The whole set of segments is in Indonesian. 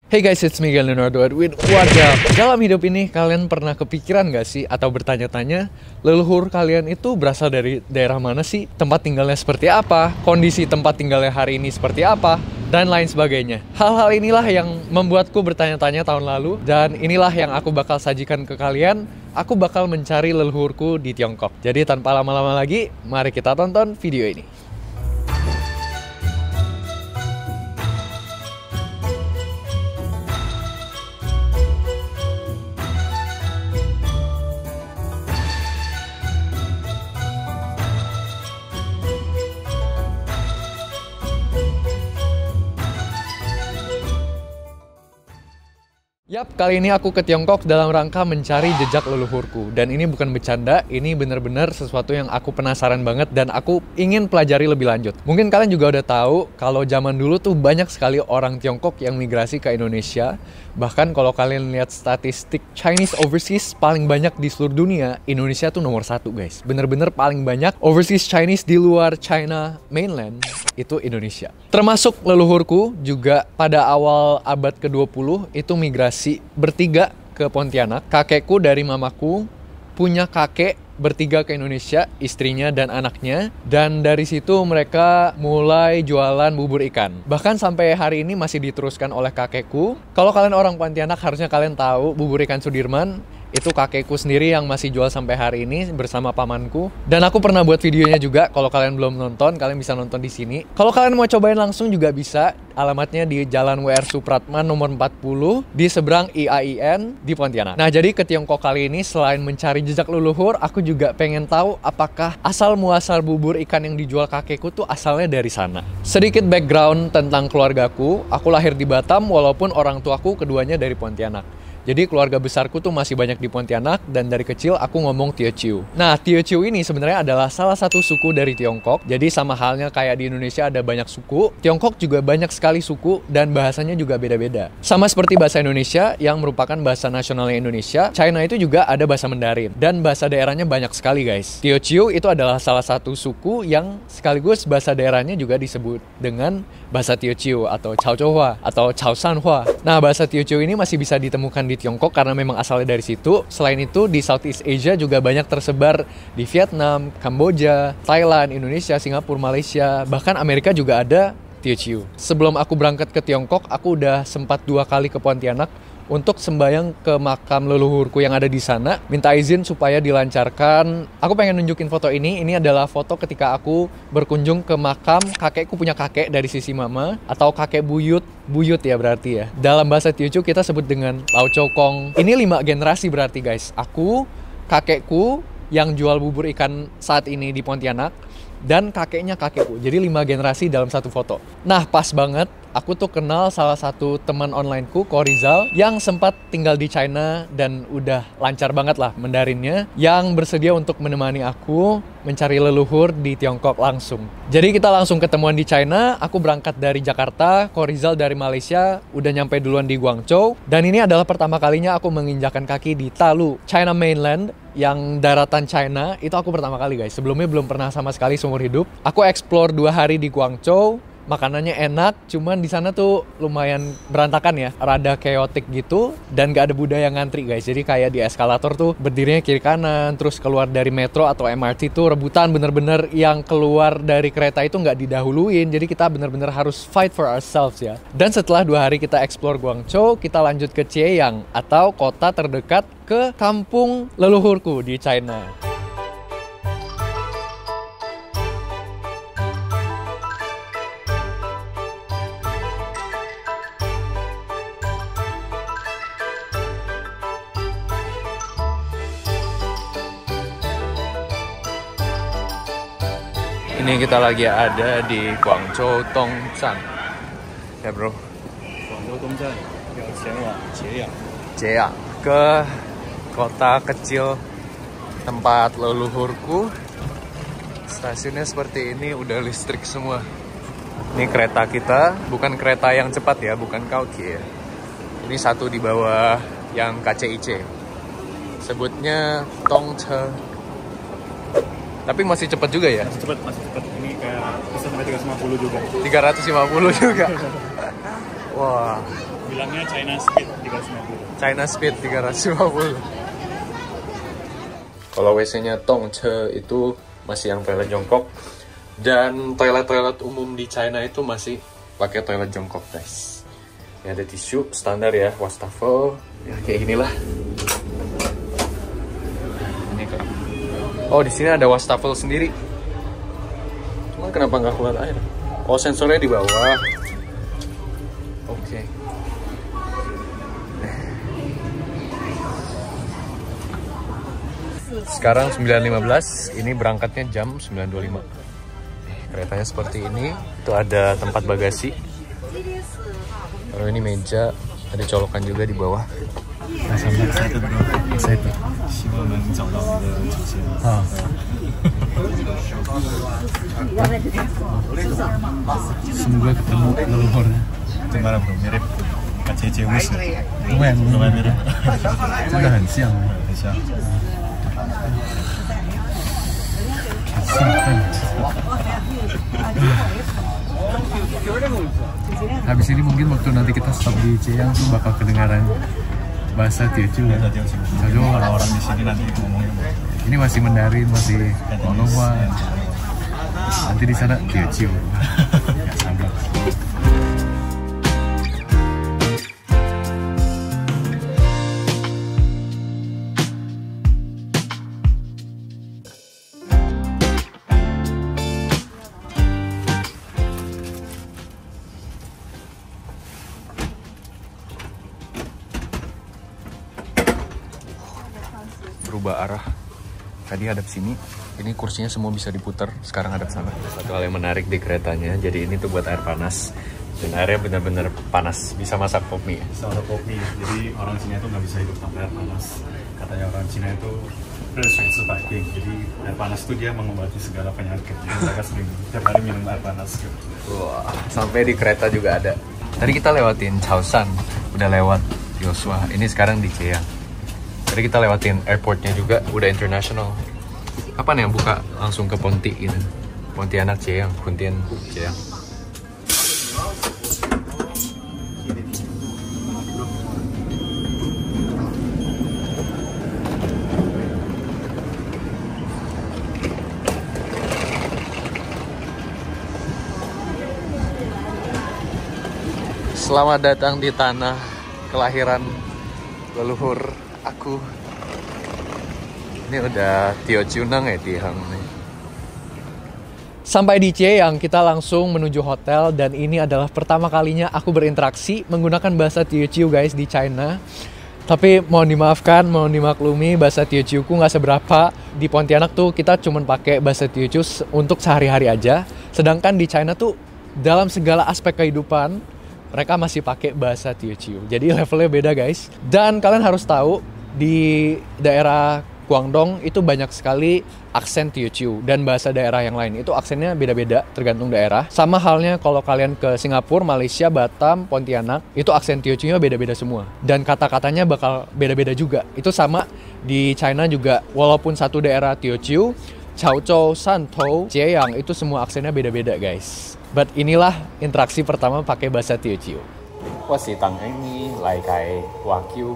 Hey guys, it's Miguel Leonardo Edwin. What up? Dalam hidup ini, kalian pernah kepikiran gak sih? Atau bertanya-tanya, leluhur kalian itu berasal dari daerah mana sih? Tempat tinggalnya seperti apa? Kondisi tempat tinggalnya hari ini seperti apa? Dan lain sebagainya. Hal-hal inilah yang membuatku bertanya-tanya tahun lalu. Dan inilah yang aku bakal sajikan ke kalian. Aku bakal mencari leluhurku di Tiongkok. Jadi tanpa lama-lama lagi, mari kita tonton video ini. Yap, kali ini aku ke Tiongkok dalam rangka mencari jejak leluhurku. Dan ini bukan bercanda, ini benar-benar sesuatu yang aku penasaran banget dan aku ingin pelajari lebih lanjut. Mungkin kalian juga udah tahu kalau zaman dulu tuh banyak sekali orang Tiongkok yang migrasi ke Indonesia. Bahkan kalau kalian lihat statistik Chinese overseas paling banyak di seluruh dunia, Indonesia tuh nomor 1 guys. Bener-bener paling banyak overseas Chinese di luar China mainland itu Indonesia. Termasuk leluhurku juga pada awal abad ke-20 itu migrasi bertiga ke Pontianak. Kakekku dari mamaku punya kakek bertiga ke Indonesia, istrinya dan anaknya. Dan dari situ mereka mulai jualan bubur ikan. Bahkan sampai hari ini masih diteruskan oleh kakekku. Kalau kalian orang Pontianak harusnya kalian tahu bubur ikan Sudirman. Itu kakekku sendiri yang masih jual sampai hari ini bersama pamanku. Dan aku pernah buat videonya juga. Kalau kalian belum nonton, kalian bisa nonton di sini. Kalau kalian mau cobain langsung juga bisa. Alamatnya di Jalan WR Supratman nomor 40 di seberang IAIN di Pontianak. Nah, jadi ke Tiongkok kali ini selain mencari jejak leluhur, aku juga pengen tahu apakah asal muasal bubur ikan yang dijual kakekku tuh asalnya dari sana. Sedikit background tentang keluargaku. Aku lahir di Batam walaupun orang tuaku keduanya dari Pontianak. Jadi keluarga besarku tuh masih banyak di Pontianak dan dari kecil aku ngomong Teochew. Nah, Teochew ini sebenarnya adalah salah satu suku dari Tiongkok. Jadi sama halnya kayak di Indonesia ada banyak suku, Tiongkok juga banyak sekali suku dan bahasanya juga beda-beda. Sama seperti bahasa Indonesia yang merupakan bahasa nasionalnya Indonesia, China itu juga ada bahasa Mandarin dan bahasa daerahnya banyak sekali guys. Teochew itu adalah salah satu suku yang sekaligus bahasa daerahnya juga disebut dengan bahasa Teochew atau Chaozhouhua atau Chaoshanhua. Nah, bahasa Teochew ini masih bisa ditemukan di Tiongkok karena memang asalnya dari situ. Selain itu di Southeast Asia juga banyak tersebar di Vietnam, Kamboja, Thailand, Indonesia, Singapura, Malaysia, bahkan Amerika juga ada Teochew. Sebelum aku berangkat ke Tiongkok, aku udah sempat 2 kali ke Pontianak untuk sembayang ke makam leluhurku yang ada di sana. Minta izin supaya dilancarkan. Aku pengen nunjukin foto ini. Ini adalah foto ketika aku berkunjung ke makam kakekku punya kakek dari sisi mama atau kakek buyut. Buyut ya berarti ya. Dalam bahasa Teochew kita sebut dengan Lao Chow Kong. Ini 5 generasi berarti guys. Aku, kakekku yang jual bubur ikan saat ini di Pontianak dan kakeknya kakekku. Jadi 5 generasi dalam satu foto. Nah, pas banget. Aku tuh kenal salah satu teman onlineku, Ko Rizal, yang sempat tinggal di China dan udah lancar banget lah Mandarinnya, yang bersedia untuk menemani aku mencari leluhur di Tiongkok langsung. Jadi kita langsung ketemuan di China, aku berangkat dari Jakarta, Ko Rizal dari Malaysia, udah nyampe duluan di Guangzhou, dan ini adalah pertama kalinya aku menginjakan kaki di Talu, China Mainland, yang daratan China. Itu aku pertama kali guys, sebelumnya belum pernah sama sekali seumur hidup. Aku explore 2 hari di Guangzhou. Makanannya enak, cuman di sana tuh lumayan berantakan ya, rada chaotic gitu dan gak ada budaya ngantri guys. Jadi kayak di eskalator tuh berdirinya kiri kanan, terus keluar dari metro atau MRT tuh rebutan, bener-bener yang keluar dari kereta itu nggak didahuluin. Jadi kita bener-bener harus fight for ourselves ya. Dan setelah 2 hari kita explore Guangzhou, kita lanjut ke Chieyang atau kota terdekat ke kampung leluhurku di China. Ini kita lagi ada di Guangzhou Dongzhan. Ya bro. Guangzhou Dongzhan, yang Chieyang. Chieyang ke kota kecil tempat leluhurku. Stasiunnya seperti ini, udah listrik semua. Ini kereta kita, bukan kereta yang cepat ya, bukan Kaokie ya. Ini satu di bawah yang KCIC. Sebutnya Tongce. Tapi masih cepat juga ya? Masih cepat. Ini kayak bisa sampai 350 juga. 350 juga. Wah. Gila bilangnya China Speed 350. China Speed 350. Kalau WC-nya Tongce itu masih yang toilet jongkok. Dan toilet-toilet umum di China itu masih pakai toilet jongkok, guys. Ini ada tisu standar ya, wastafel. Ya, kayak ginilah. Ini kan. Oh, di sini ada wastafel sendiri. Cuma kenapa nggak keluar air? Oh, sensornya di bawah. Oke. Sekarang 9.15, ini berangkatnya jam 9.25. Keretanya seperti ini, itu ada tempat bagasi. Lalu ini meja, ada colokan juga di bawah. Excited. Semoga ketemu leluhurnya. Gimana bro? Mirip KCC Umus. Lumayan mirip. 真的很像。很像。 Habis ini mungkin waktu nanti kita stop di Chiang tuh bakal kedengaran bahasa Teochew ya. Jadi orang-orang di sini nanti ngomongin. Ini masih Mandarin, masih Onoma. Nanti di sana Teochew. Ya sabar. Berubah arah. Tadi hadap sini, ini kursinya semua bisa diputar. Sekarang hadap sana. Satu hal yang menarik di keretanya, jadi ini tuh buat air panas. Dan airnya benar-benar panas, bisa masak kopi. Bisa masak kopi. Jadi orang Cina itu nggak bisa hidup tanpa air panas. Katanya orang Cina itu fighting. Jadi air panas itu dia mengobati segala penyakit. Jadi mereka sering tiap hari minum air panas. Gitu. Wah, sampai di kereta juga ada. Tadi kita lewatin Chaosan, udah lewat Yosua. Ini sekarang di Chiang. Tadi kita lewatin airportnya juga, udah international. Kapan yang buka langsung ke Ponti gitu? Pontianak Chiang, Pontian Chiang. Selamat datang di tanah kelahiran leluhur aku. Ini udah Teochew Nang ya Tihang nih. Sampai di Chiang, kita langsung menuju hotel dan ini adalah pertama kalinya aku berinteraksi menggunakan bahasa Teochew guys di China. Tapi mohon dimaafkan, mohon dimaklumi bahasa Teochewku nggak seberapa. Di Pontianak tuh kita cuman pakai bahasa Teochew untuk sehari-hari aja. Sedangkan di China tuh dalam segala aspek kehidupan mereka masih pakai bahasa Teochew. Jadi levelnya beda guys. Dan kalian harus tahu di daerah Guangdong itu banyak sekali aksen Teochew dan bahasa daerah yang lain itu aksennya beda-beda tergantung daerah. Sama halnya kalau kalian ke Singapura, Malaysia, Batam, Pontianak itu aksen Teochew-nya beda-beda semua dan kata-katanya bakal beda-beda juga. Itu sama di China juga, walaupun satu daerah Teochew, Chaozhou, Shantou, Chiang itu semua aksennya beda-beda guys. But inilah interaksi pertama pakai bahasa Teochew. Wah si tang ini lai kai wagyu.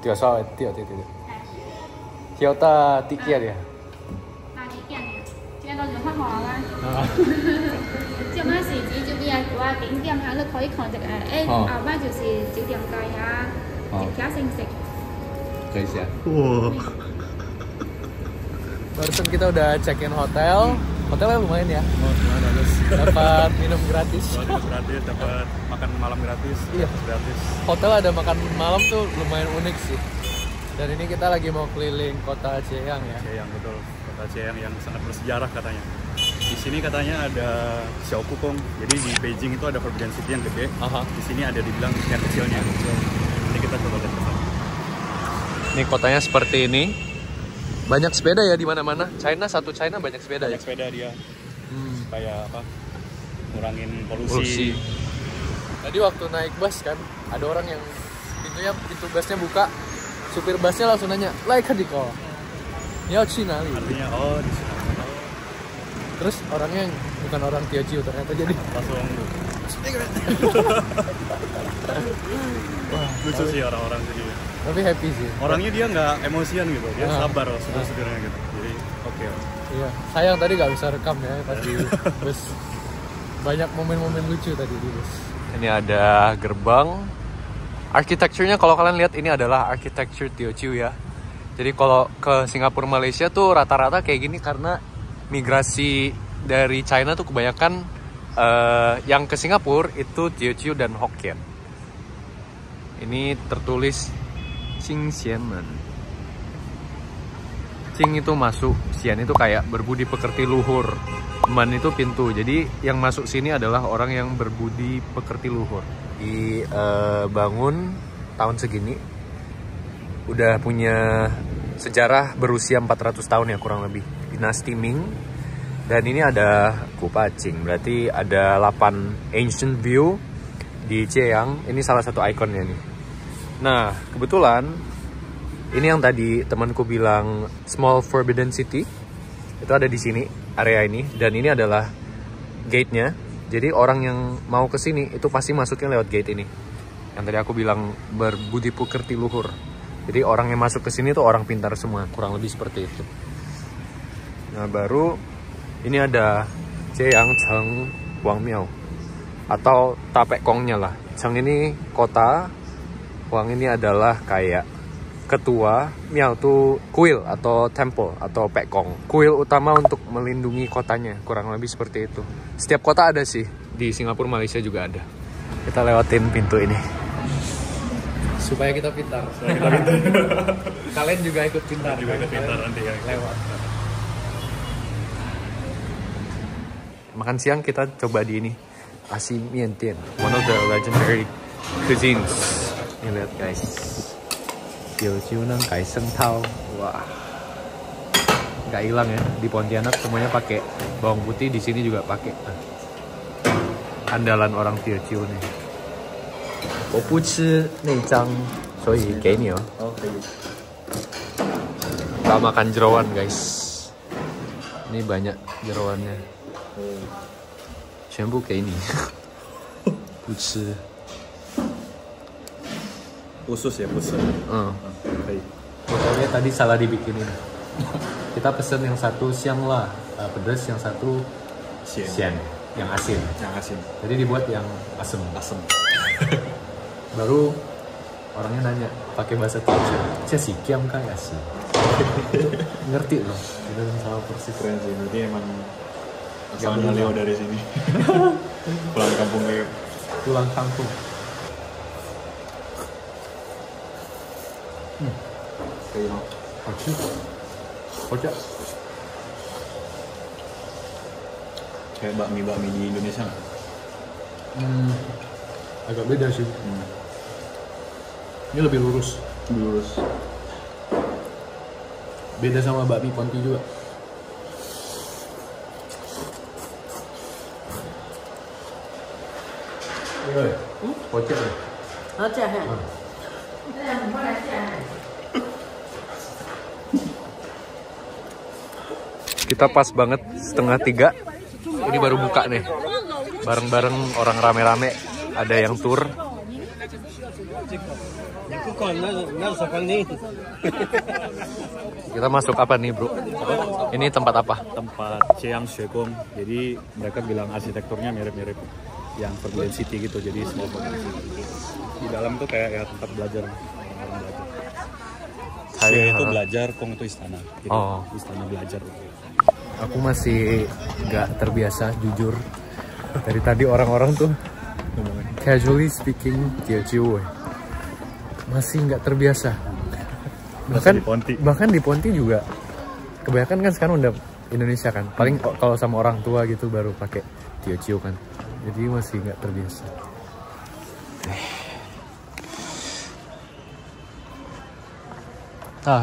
钓烧的钓对对对，钓到底几的？哪几件呢？今日到就黑河啦。即係嗰時指住邊啊話景點下都可以看隻後邊就是酒店街啊，食家星食。可以sih. Barusan kita udah check in hotel. Hotelnya lumayan ya. Oh, lumayan bagus. Dapat minum gratis. Gratis, dapat makan malam gratis. Iya. Gratis. Hotel ada makan malam tuh lumayan unik sih. Dan ini kita lagi mau keliling kota Chiang ya. Chiang betul. Kota Chiang yang sangat bersejarah katanya. Di sini katanya ada Xiaokukong. Jadi di Beijing itu ada Forbidden City yang gede. Di sini ada dibilang yang kecilnya. Ini kita coba lihat. Ini kotanya seperti ini. Banyak sepeda ya di mana-mana. Satu China banyak sepeda banyak ya. Sepeda dia. Supaya apa? Ngurangin polusi. Tadi waktu naik bus kan, ada orang yang pintu busnya buka. Supir busnya langsung nanya, "Like di kau?" Ya Cina. Artinya di sini. Terus orangnya bukan orang Teochew ternyata jadi langsung Lucu sih orang-orang jadi. Tapi happy sih. Orangnya dia nggak emosian gitu, dia sabar loh supir-supirnya gitu. Jadi oke. Iya. Sayang tadi nggak bisa rekam ya pas di bus. Banyak momen-momen lucu tadi di bus. Ini ada gerbang. Arsitekturnya kalau kalian lihat ini adalah arsitektur Teochew ya. Jadi kalau ke Singapura Malaysia tuh rata-rata kayak gini karena migrasi dari China tuh kebanyakan yang ke Singapura itu Teochew dan Hokkien. Ini tertulis Qing Xianmen. Qing itu masuk, Xian itu kayak berbudi pekerti luhur. Man itu pintu. Jadi yang masuk sini adalah orang yang berbudi pekerti luhur. Dibangun tahun segini. Udah punya sejarah berusia 400 tahun ya kurang lebih. Dinasti Ming. Dan ini ada Kupacing. Berarti ada 8 ancient view di Chiang. Ini salah satu ikonnya nih. Nah, kebetulan ini yang tadi temanku bilang Small Forbidden City. Itu ada di sini, area ini. Dan ini adalah gate-nya. Jadi orang yang mau ke sini itu pasti masuknya lewat gate ini. Yang tadi aku bilang berbudi pekerti luhur. Jadi orang yang masuk ke sini tuh orang pintar semua, kurang lebih seperti itu. Nah, baru ini ada Chiang Cheng Wang Miao atau Tapek Kongnya lah. Cheng ini kota, Wang ini adalah kayak ketua, Miao tuh kuil atau temple atau pekong. Kuil utama untuk melindungi kotanya, kurang lebih seperti itu. Setiap kota ada sih, di Singapura Malaysia juga ada. Kita lewatin pintu ini. Supaya kita pintar. Kalian juga ikut pintar. Juga ikut pintar nanti ya. Lewat. Makan siang kita coba di ini. Asi Mian Tian, one of the legendary cuisines. Ini lihat guys. Teochew nang kai seng tao. Wah. Nggak hilang ya. Di Pontianak semuanya pakai bawang putih, di sini juga pakai. Andalan orang Teochew nih. 我不吃内脏，所以给你哦。Gak makan jeroan guys. Ini banyak jeroannya. 全部给你。不吃。Khusus ya, khusus. Baik. Pokoknya tadi salah dibikinin. Kita pesen yang satu siang lah, pedas, yang satu sian, yang asin. Yang asin. Jadi dibuat yang asem. Asam. Baru orangnya nanya pakai bahasa Teochew, "Cesi kiam kai asi?" Ngerti loh. Kita sama persis. Keren sih, berarti emang asalnya Leo dari sini. Pulang kampung Leo. Pulang kampung. Kocak. Kayak bakmi di Indonesia nggak? Agak beda sih. Ini lebih lurus. Beda sama bakmi Ponti juga. Kocak ya? Kocak ya? Kita pas banget 2:30. Ini baru buka nih. Bareng-bareng orang rame-rame. Ada yang tour. Kita masuk apa nih bro? Ini tempat apa? Tempat Chiang Shegong. Jadi mereka bilang arsitekturnya mirip-mirip yang Forbidden City gitu. Jadi small Forbidden City. Di dalam tuh kayak ya tempat belajar orang belajar. Saya itu belajar, Kong itu istana. Gitu. Oh. Istana belajar. Aku masih nggak terbiasa jujur. Dari tadi orang-orang tuh casually speaking Teochew. Masih nggak terbiasa. Bahkan di Ponti juga kebanyakan kan sekarang udah Indonesia kan. Paling kalau sama orang tua gitu baru pakai Teochew kan. Jadi masih nggak terbiasa.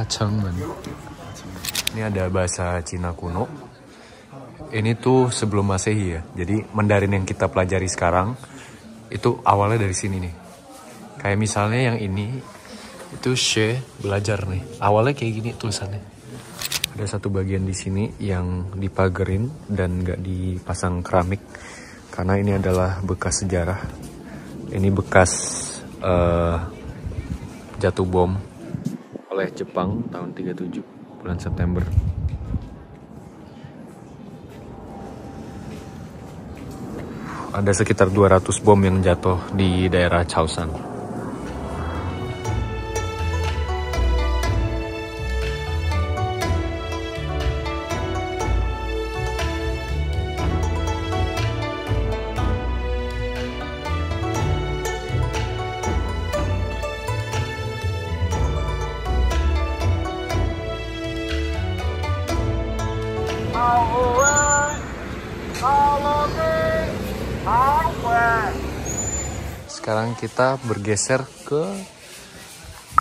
Chengmen. Ini ada bahasa Cina kuno. Ini tuh sebelum Masehi ya. Jadi Mandarin yang kita pelajari sekarang itu awalnya dari sini nih. Kayak misalnya yang ini itu she belajar nih. Awalnya kayak gini tulisannya. Ada satu bagian di sini yang dipagerin dan nggak dipasang keramik karena ini adalah bekas sejarah. Ini bekas jatuh bom oleh Jepang tahun 37 bulan September. Ada sekitar 200 bom yang jatuh di daerah Chaoshan. Sekarang kita bergeser ke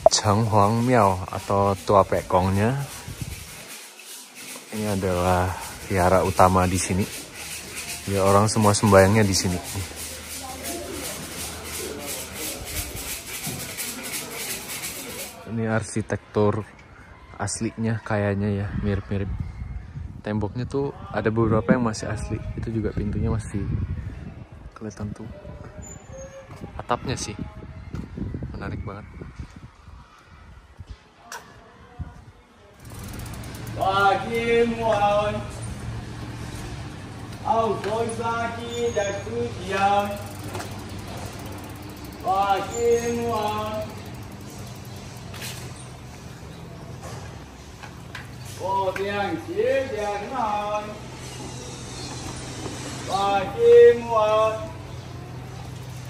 Chenghuang Miao atau Tua Pekongnya. Ini adalah vihara utama di sini. Ya, orang semua sembayangnya di sini. Ini arsitektur aslinya kayaknya ya, mirip-mirip. Temboknya tuh ada beberapa yang masih asli. Itu juga pintunya masih kelihatan tuh. Atapnya sih menarik banget.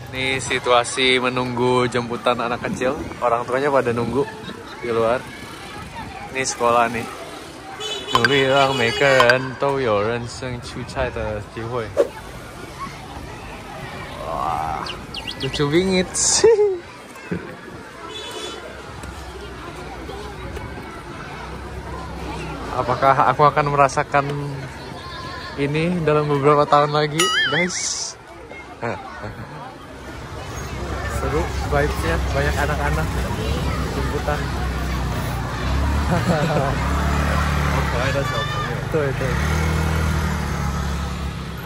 Ini situasi menunggu jemputan anak kecil. Orang tuanya pada nunggu di luar. Ini sekolah nih. 努力让每个人都有人生出菜的机会。哇，lucu bingit. Apakah aku akan merasakan ini dalam beberapa tahun lagi, guys? Seru vibes-nya, banyak anak-anak jemputan. Tuh.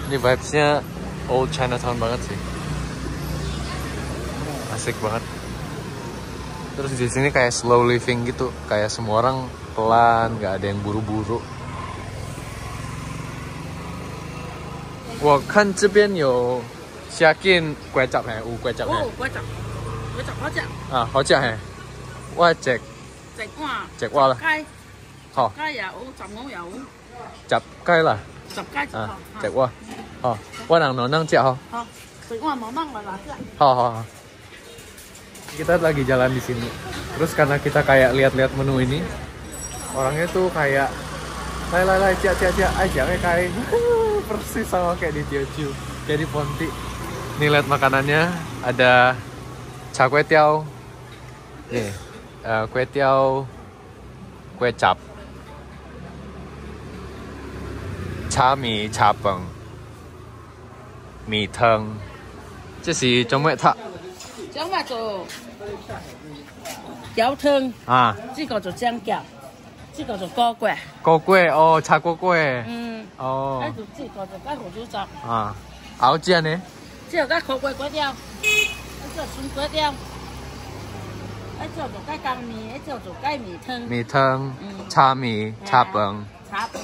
Ini vibes-nya old Chinatown banget sih. Asik banget. Terus di sini kayak slow living gitu, kayak semua orang pelan, nggak ada yang buru-buru. 我看这边有虾见拐角嘿，有拐角嘿。拐角好食。啊，好食嘿。我食碗啦。雞。好。雞又有，15又有。10雞啦。10雞。啊，食碗。好，我能食好。好，食碗能啦食。好。Kita lagi jalan di sini. Terus karena kita kayak lihat-lihat menu ini, orangnya tuh kayak lai cia aja kayak persis sama kayak di Teochew, kayak di Ponti. Nih lihat makanannya, ada cha kue tiao, nih kue tiao, kue cap, cha mì cha peng, mì thang, 这是中咩塔？ 將咪做油湯啊，呢個做醬腳，呢個做鍋粿。鍋粿哦，炒鍋粿。嗯。哦。呢個做加胡椒汁。啊，熬煎呢？之後加烤粿粿條，呢個酸粿條，呢個做雞羹麵，呢個做雞米湯。米湯，炒米，炒飯。炒飯，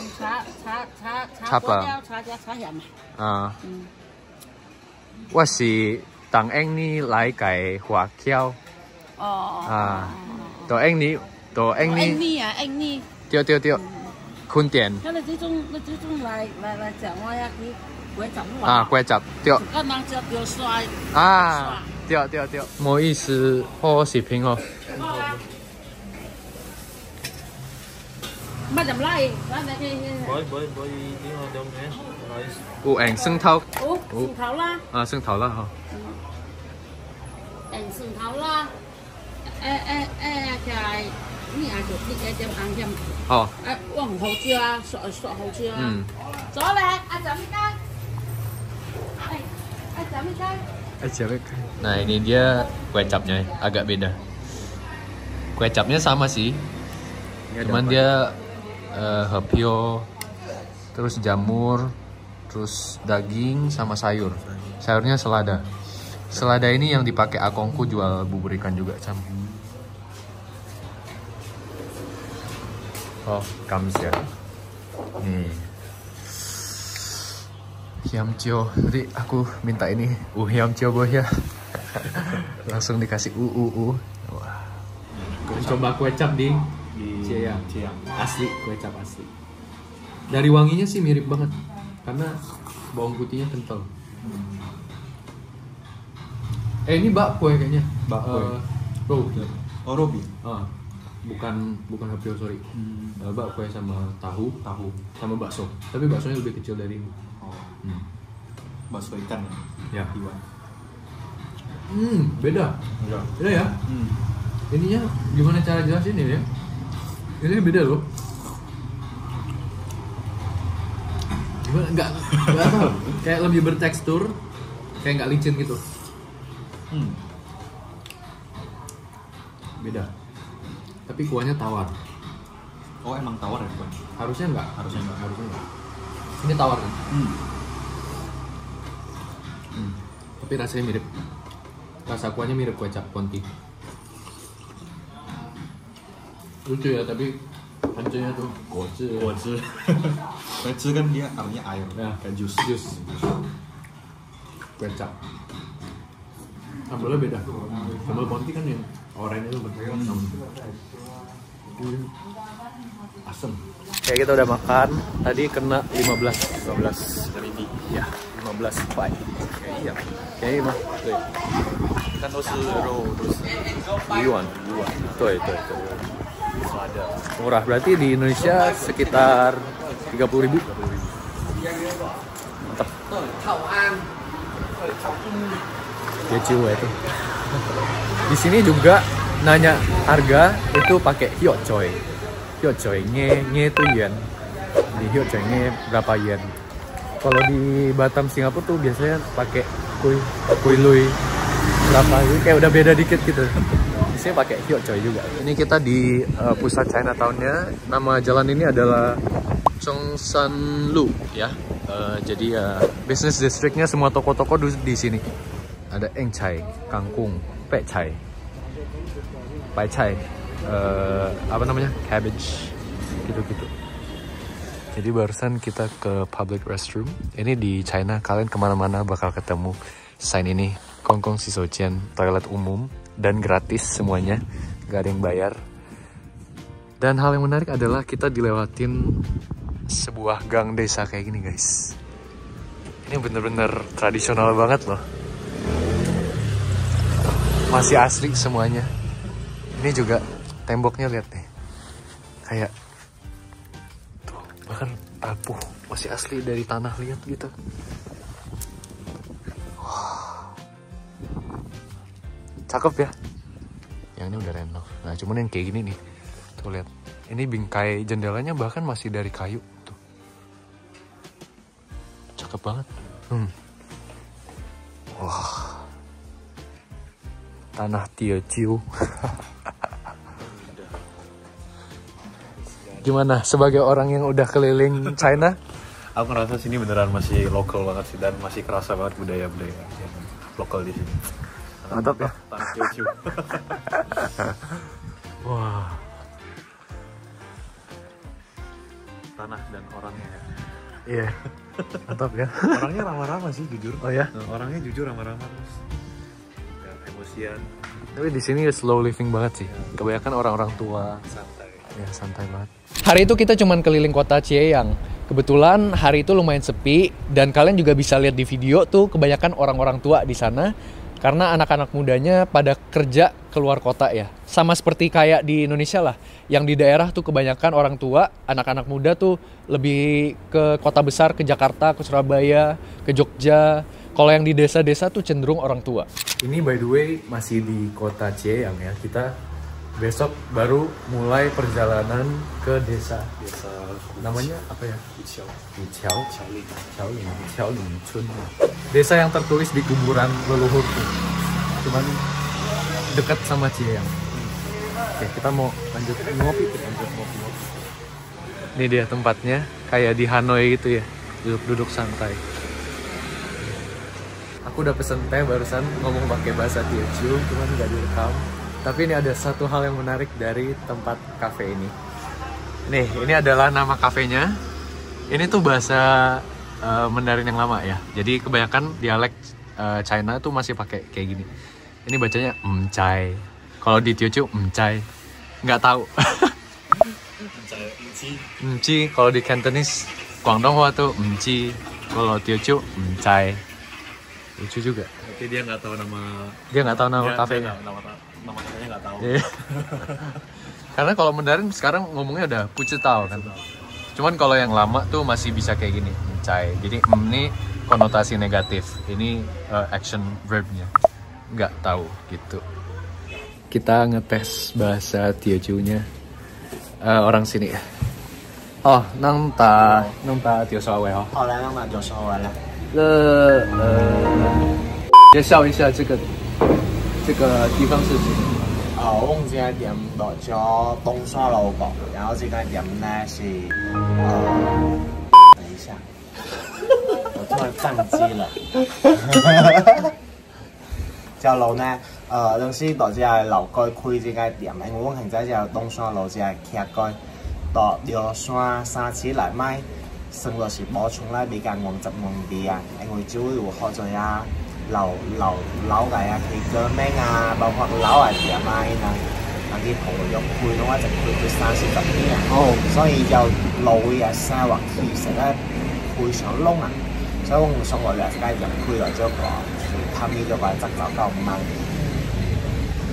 炒粿條，炒鹽。啊。我是當英呢來計華僑。哦。啊，當英呢。英呢。對，坤典。咁你這種來食我呀佢粿汁喎。啊，粿汁對。個人食要帥。啊，對。唔好意思，好視頻哦。乜就唔拉？有誒蒜頭。蒜頭啦。啊，蒜頭啦，嗬。蒜頭啦。就係呢下做啲嘢點硬添。哦。黃胡椒啊，索胡椒啊。左靚，阿仔呢間。Nah ini dia kue capnya agak beda. Kue capnya sama sih, cuman dia hapio, terus jamur, terus daging sama sayur. Sayurnya selada. Selada ini yang dipakai akongku jual bubur ikan juga, Cam. Oh, kamsia. Nih. Hiamcio. Tadi aku minta ini, hiamcio boh ya. Langsung dikasih Wah. Coba kue cap di Cieyang. Asli, kue cap asli. Dari wanginya sih mirip banget. Karena bawang putihnya kental. Ini bakpue kayaknya. Bakpue. Robi. Oh, Robi. Bukan hapio, sorry. Bakpue sama tahu sama bakso. Tapi baksonya lebih kecil dari ini. Bakso ikan ya. Iwan. Beda ya. Ininya gimana cara jelasin ya? Ini beda loh. Gimana? Nggak tahu. Kayak lebih bertekstur, kayak nggak licin gitu. Beda. Tapi kuahnya tawar. Oh, emang tawar ya, Bang? Harusnya enggak. Ini tawar kan? Tapi rasanya mirip. Rasa kuahnya mirip kue cap konti. Lucu ya, tapi hancurnya tuh gozi. Gozi kan dia artinya air, ya, kayak jus. Kue cap. Sambalnya beda. Sambal konti kan yang oranye itu bentuknya asem. Kayak kita udah makan, tadi kena 15 RMB. Ya, 15 Pai. Iya. Kayaknya mah. Kan都是肉Yuan. Tuh. Ada. Murah, berarti di Indonesia sekitar 30.000. Mantap. Ya cium itu. Di sini juga nanya harga itu pakai hiyocoy. Hiyocoy nge itu yen. Di hiyocoy nge berapa yen? Kalau di Batam Singapura tuh biasanya pakai kui lui berapa, kayak udah beda dikit gitu. Di sini pakai hiyocoy juga. Ini kita di pusat Chinatown-nya. Nama jalan ini adalah Chongsanlu ya. Jadi ya business districtnya semua toko-toko di sini. Ada engcai, kangkung, pecai, paicai, apa namanya, cabbage, gitu-gitu. Jadi barusan kita ke public restroom. Ini di China kalian kemana-mana bakal ketemu sign ini, Kongkong Sisocian, toilet umum dan gratis semuanya, gak ada yang bayar. Dan hal yang menarik adalah kita dilewatin sebuah gang desa kayak gini guys. Ini bener-bener tradisional banget loh. Masih asli semuanya. Ini juga temboknya lihat nih, kayak tuh bahkan rapuh, masih asli dari tanah, lihat gitu. Wah, cakep ya. Yang ini udah renov. Nah cuman yang kayak gini nih, tuh lihat. Ini bingkai jendelanya bahkan masih dari kayu tuh. Cakep banget. Wah. Tanah Teochew. Gimana sebagai orang yang udah keliling China? Aku ngerasa sini beneran masih lokal banget sih, dan masih kerasa banget budaya lokal di sini. Mantap ya. Tanah Teochew. Wah. Tanah dan orangnya. Iya. Mantap ya. Orangnya ramah-ramah sih jujur. Oh ya. Orangnya jujur ramah-ramah terus. Emosian. Tapi di sini slow living banget sih. Kebanyakan orang-orang tua. Santai. Ya santai banget. Hari itu kita cuman keliling kota Cieyang. Kebetulan hari itu lumayan sepi dan kalian juga bisa lihat di video tuh kebanyakan orang-orang tua di sana karena anak-anak mudanya pada kerja keluar kota ya. Sama seperti kayak di Indonesia lah. Yang di daerah tuh kebanyakan orang tua, anak-anak muda tuh lebih ke kota besar, ke Jakarta, ke Surabaya, ke Jogja. Kalau yang di desa-desa tuh cenderung orang tua. Ini by the way masih di kota Cieyang ya. Kita besok baru mulai perjalanan ke desa. Desa Namanya apa ya? Qiaoling. Desa yang tertulis di kuburan leluhurku. Cuman dekat sama Cieyang. Oke, kita mau lanjut ngopi. Ini dia tempatnya, kayak di Hanoi gitu ya. duduk-duduk santai. Aku udah pesen teh barusan, ngomong pakai bahasa Teochew, cuman nggak direkam. Tapi ini ada satu hal yang menarik dari tempat kafe ini. Nih, ini adalah nama kafenya. Ini tuh bahasa Mandarin yang lama ya. Jadi kebanyakan dialek China tuh masih pakai kayak gini. Ini bacanya Mcai. Kalau di Teochew Mcai. Nggak tahu. Mci. Kalau di Cantonese Guangdong tuh Mci. Kalau Teochew Mcai. Lucu juga. Tapi dia nggak tahu nama. Dia nggak tahu nama kafenya. Nama kafenya nggak tahu. Karena kalau Mandarin sekarang ngomongnya udah pucetao kan. Cuman kalau yang lama tuh masih bisa kayak gini, Mcai. Jadi ini konotasi negatif. Ini action verbnya. Nggak tahu gitu. Kita ngetes bahasa Teochew-nya orang sini ya. Oh, nang ta Teochew wei oh. 后来让他就说完了。介绍一下这个地方是什么？我们这间店落叫东沙路角，然后这间店呢是等一下，我突然宕机了。條路呢，當時到只係樓街區這間店，因為我現在就東山路只係徛街，到條山三次嚟買，剩落是補充啦，比較硬質硬啲啊，因為主要好在啊樓嘅啊，佢個名啊，包括樓啊店啊呢，嗰啲鋪入區嘅話就區佢30啲啊，所以就路嘅生活其實咧配上窿啊，所以我送我兩間入區嚟咗個。他們就把質量夠慢。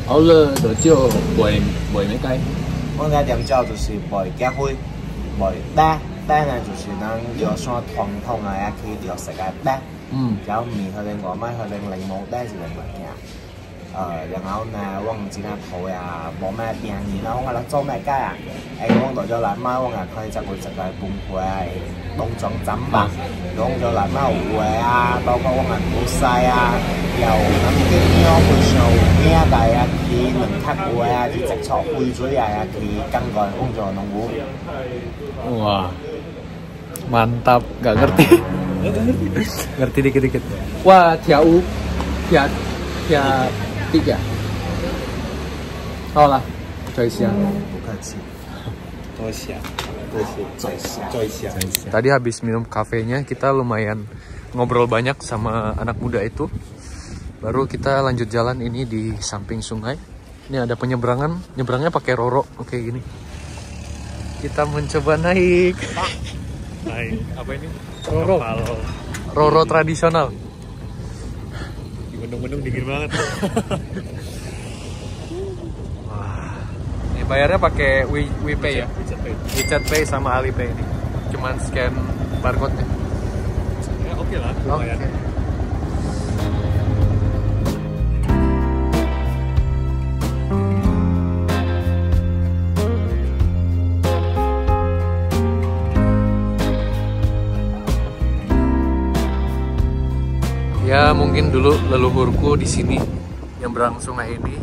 好了，就賣咩雞？我間店叫就是賣雞灰，賣蛋呢就是咱藥山傳統嘅一啲藥食嘅蛋。有面佢哋外賣佢哋檸檬蛋是另外嘅。然後呢，我唔知間鋪呀冇咩便宜啦，我哋做咩雞啊？我到咗嚟買，我哋可以就會直嚟半杯啊，凍種砧白，用咗嚟買魚啊，包括我哋古西啊，又咁啲咩配上咩大啊，佢能吸魚啊，佢直錯配水啊，佢更改工作農戶。 Wah, mantap, nggak ngerti. Ngerti dikit-dikit. Wah, tiau, tia tiga. Hao lah, 坐一下。不客氣，多謝。坐一下。 Tadi habis minum kafenya, kita lumayan ngobrol banyak sama anak muda itu. Baru kita lanjut jalan ini di samping sungai. Ini ada penyeberangan, nyebrangnya pakai roro, kayak gini. Kita mencoba naik. Naik apa ini? Roro. Roro tradisional. Di gunung-gunung dingin banget. Wah. Ini bayarnya pakai WePay ya? WeChat Pay sama Alipay ini. Cuman scan barcode-nya. Ya oke lah, lumayan. Oke. Ya mungkin dulu leluhurku di sini nyebrang sungai ini.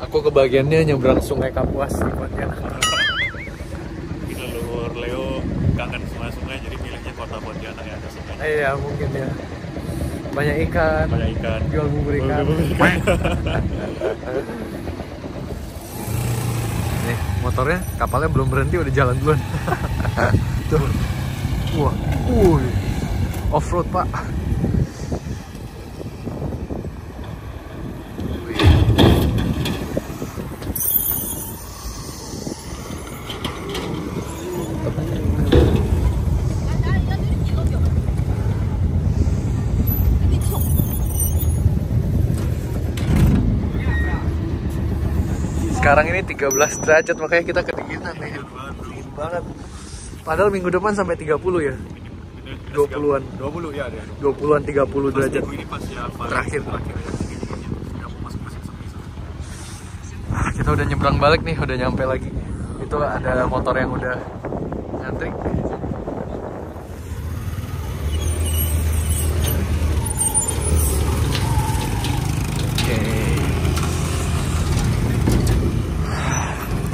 Aku kebagiannya nyebrang sungai Kapuas di Pontianak. Mungkin leluhur Leo kangen sama sungai jadi milihnya kota Pontianak ya, ada sungai. Iya mungkin ya. Banyak ikan. Banyak ikan. Jual bubur ikan. Nih motornya, kapalnya belum berhenti udah jalan duluan. Tuh. Wah, off-road pak. Sekarang ini 13 derajat, makanya kita kedinginan nih. Dingin banget. Padahal minggu depan sampai 30 ya. 20-an. 20 ya dia. 20-an 30 derajat. Ini pas ya Terakhir. Udah mau masuk musim semi. Kita udah nyebrang balik nih, udah nyampe lagi. Itu ada motor yang udah ngantri.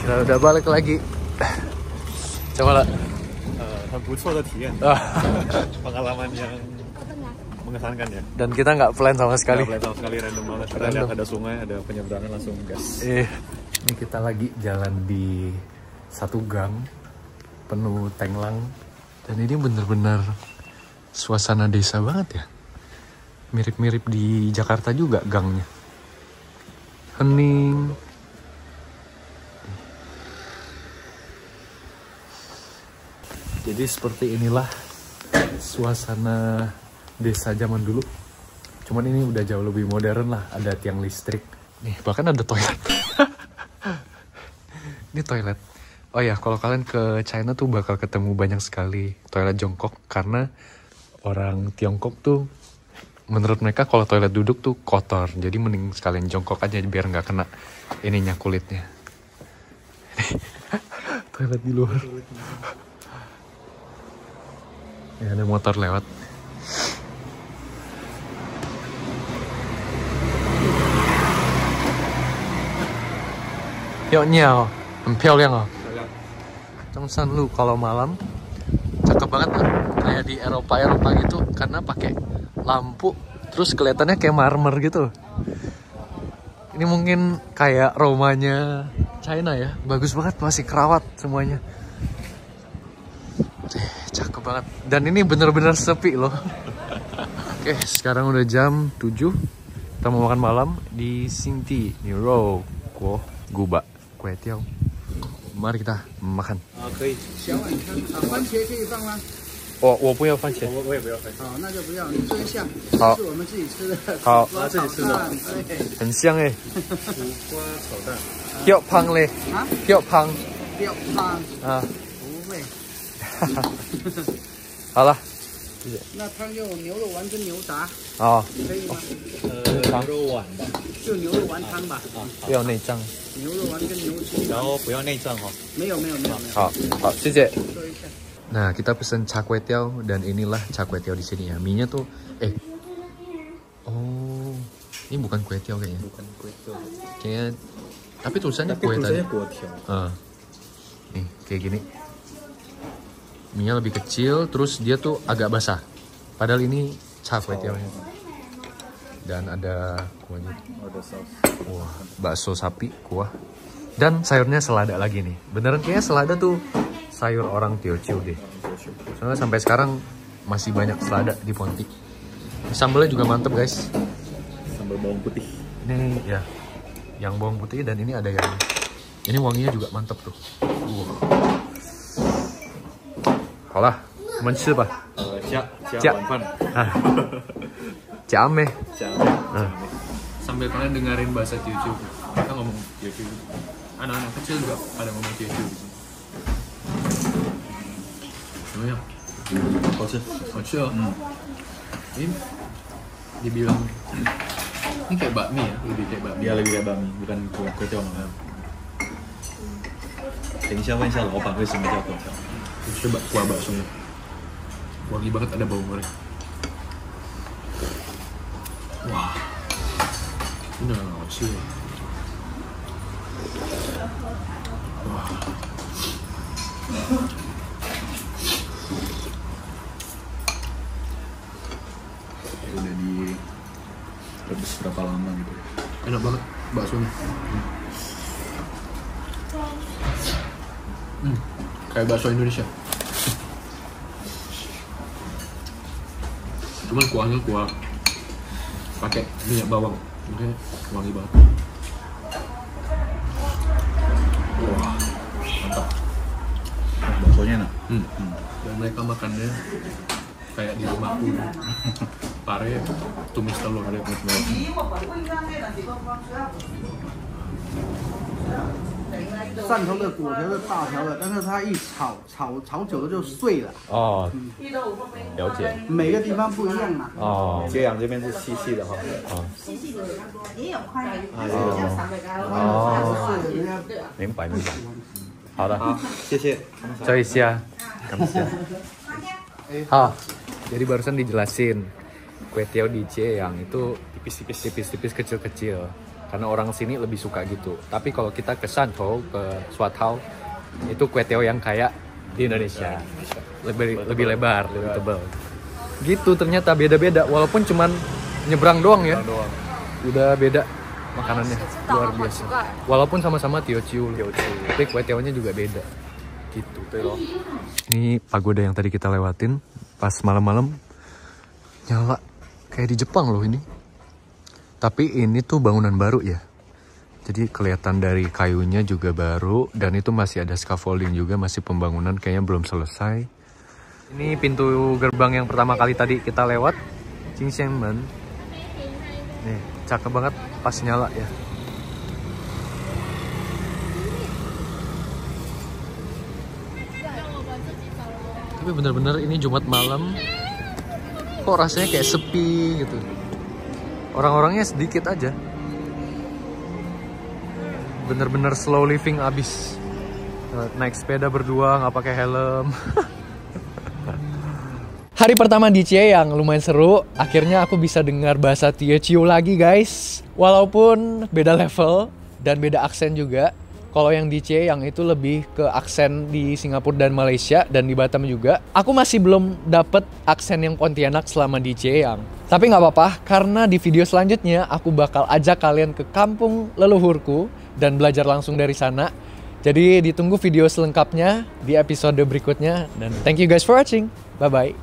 Kita udah balik lagi. Coba lah. 很不错的体验， pengalaman yang mengesankan ya. Dan kita nggak plan sama sekali. Nggak plan sama sekali, random banget. Kita lihat ada sungai, ada penyeberangan langsung gas. Ini kita lagi jalan di satu gang penuh tenglang. Dan ini bener-bener suasana desa banget ya. Mirip-mirip di Jakarta juga gangnya. Hening. Jadi seperti inilah suasana desa zaman dulu. Cuman ini udah jauh lebih modern lah. Ada tiang listrik. Nih, bahkan ada toilet. Ini toilet. Oh ya, kalau kalian ke China tuh bakal ketemu banyak sekali toilet jongkok. Karena orang Tiongkok tuh menurut mereka kalau toilet duduk tuh kotor. Jadi mending sekalian jongkok aja biar nggak kena ininya kulitnya. Toilet di luar. Ya, ada motor lewat. Yoknya, 很漂亮哦. Zhongshan Lu kalau malam cakep banget kan? Kayak di Eropa gitu karena pakai lampu terus kelihatannya kayak marmer gitu. Ini mungkin kayak Romanya China ya. Bagus banget, masih kerawat semuanya. Cakep banget. Dan ini bener-bener sepi loh. Oke, sekarang udah jam 7. Kita mau makan malam di Xinti Niro Guo Guba Kue Tiao. Mari kita makan. 可以。小碗汤，番茄可以放吗？我不要番茄。我也不要番茄。好，那就不要。你这一项好是我们自己吃的。好苦瓜自己吃的炒蛋对，很香哎。苦瓜炒蛋。要胖嘞？啊，要胖不要胖，啊？不会。好了，那汤就牛肉丸跟牛杂，好，可以吗？牛肉丸吧，就牛肉丸汤吧。不要内脏。牛肉丸跟牛筋。然后不要内脏哦。没有没有没有没有。好，好，谢谢。说一下。 Nah, kita pesen char kway teow dan inilah char kway teow di sini ya. Mie-nya tuh oh, ini bukan kway teow kayaknya. Bukan kue tiaw. Kayaknya tapi tulisannya Tapi kue tadi. tulisannya kue tiaw. Nih, kayak gini. Mie-nya lebih kecil, terus dia tuh agak basah. Padahal ini char kway teow-nya. Dan ada kuahnya. Ada saus. Wah, bakso sapi, kuah. Dan sayurnya selada lagi nih. Beneran kayaknya selada tuh sayur orang Teochew deh. Soalnya sampai sekarang masih banyak selada di Ponti. Sambalnya juga mantep guys. Sambal bawang putih. Ini ya, yang bawang putih dan ini ada yang ini wanginya juga mantep tuh. Haulah, 我们吃吧。加晚饭。Jame. Sambil kalian dengerin bahasa Teochew. Kita ngomong Teochew. Anak-anak kecil juga pada ngomong Teochew. Gimana? 好吃，好吃哦。Ini dibilang ini kayak bakmi ya, lebih kayak bakmi. Iya, lebih kayak bakmi, bukan kue tiaw namanya. 等一下问一下老板为什么叫kue tiaw. Coba kuah baksonya. Wangi banget, ada bawang goreng. Wah, ini hal吃. Wah. Udah direbus berapa lama gitu. Enak banget baksonya. Kayak bakso Indonesia. Cuman kuahnya kuah pakai minyak bawang, makanya wangi banget. Wah, mantap. Baksonya enak. Dan mereka makannya kayak di rumahku. Pare, tumis telur ada tumis telur. 汕头的果条是大条的，但是它一炒久了就碎了。哦，了解。每个地方不一样嘛。哦，揭阳这边是细细的哈。细细的也有块，明白明白。好的，好，谢谢。coy ya. Jadi barusan dijelasin kue tiaw di Chieyang itu tipis-tipis kecil-kecil karena orang sini lebih suka gitu. Tapi kalau kita ke Shantou, ke Swatao, itu kue tiaw yang kayak di Indonesia. Lebih lebar, lebih tebal. Gitu ternyata beda-beda walaupun cuman nyebrang doang ya. Udah beda makanannya luar biasa. Walaupun sama-sama Teochew, tapi kue tiaonya juga beda. Gitu tuh loh. Ini pagoda yang tadi kita lewatin pas malam-malam nyala kayak di Jepang loh ini. Tapi ini tuh bangunan baru ya. Jadi kelihatan dari kayunya juga baru dan itu masih ada scaffolding juga, masih pembangunan kayaknya belum selesai. Ini pintu gerbang yang pertama kali tadi kita lewat, Jingxiangmen. Nih, cakep banget pas nyala ya. Tapi bener-bener ini Jumat malam, kok rasanya kayak sepi gitu. Orang-orangnya sedikit aja. Bener-bener slow living abis. Naik sepeda berdua, nggak pakai helm. Hari pertama di Chieyang lumayan seru. Akhirnya aku bisa dengar bahasa Teochew lagi guys. Walaupun beda level dan beda aksen juga. Kalau yang di Chieyang itu lebih ke aksen di Singapura dan Malaysia dan di Batam juga. Aku masih belum dapet aksen yang Pontianak selama di Chieyang. Tapi nggak apa-apa, karena di video selanjutnya aku bakal ajak kalian ke kampung leluhurku dan belajar langsung dari sana. Jadi ditunggu video selengkapnya di episode berikutnya. Dan thank you guys for watching. Bye-bye.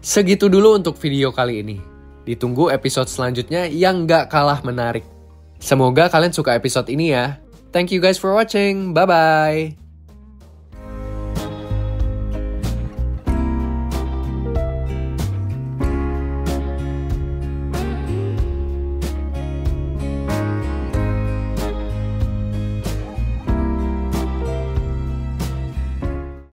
Segitu dulu untuk video kali ini. Ditunggu episode selanjutnya yang nggak kalah menarik. Semoga kalian suka episode ini ya. Thank you guys for watching. Bye-bye.